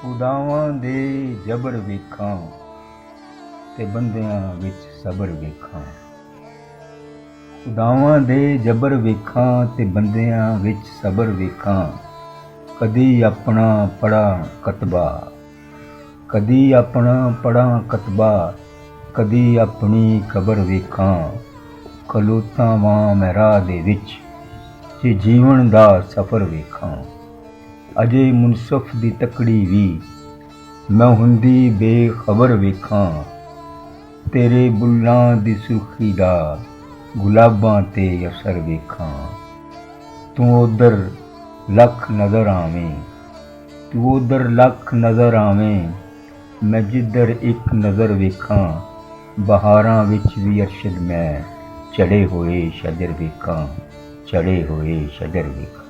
ਉਦਾਵਾਂ ਦੇ ਜਬਰ ਵੇਖਾਂ ਤੇ ਬੰਦਿਆਂ ਵਿੱਚ ਸਬਰ ਵੇਖਾਂ। ਉਦਾਵਾਂ ਦੇ ਜਬਰ ਵੇਖਾਂ ਤੇ ਬੰਦਿਆਂ ਵਿੱਚ ਸਬਰ ਵੇਖਾਂ। ਕਦੀ ਆਪਣਾ ਪੜ੍ਹਾਂ ਕਤਬਾ, ਕਦੀ ਆਪਣਾ ਪੜ੍ਹਾਂ ਕਤਬਾ, ਕਦੀ ਆਪਣੀ ਕਬਰ ਵੇਖਾਂ। ਖਲੋਤਾ ਵਾਂ ਮੈਂ ਰਾਹ ਦੇ ਵਿੱਚ, ਜੇ ਜੀਵਨ ਦਾ ਸਫ਼ਰ ਵੇਖਾਂ। ਅਜੇ ਮੁਨਸਫ ਦੀ ਤਕੜੀ ਵੀ ਮੈਂ ਹੁੰਦੀ ਬੇਖਬਰ ਵੇਖਾਂ। ਤੇਰੇ ਬੁੱਲਾਂ ਦੀ ਸੁਰਖੀ ਦਾ ਗੁਲਾਬਾਂ ਤੇ ਅਸਰ ਵੇਖਾਂ। ਤੂੰ ਉਧਰ ਲੱਖ ਨਜ਼ਰ ਆਵੇਂ, ਤੂੰ ਉਧਰ ਲੱਖ ਨਜ਼ਰ ਆਵੇਂ, ਮੈਂ ਜਿੱਧਰ ਇੱਕ ਨਜ਼ਰ ਵੇਖਾਂ। ਬਹਾਰਾਂ ਵਿੱਚ ਵੀ ਅਰਸ਼ਦ ਮੈਂ ਚੜ੍ਹੇ ਹੋਏ ਸ਼ਜਰ ਵੇਖਾਂ, ਚੜ੍ਹੇ ਹੋਏ ਸ਼ਜਰ ਵੇਖਾਂ।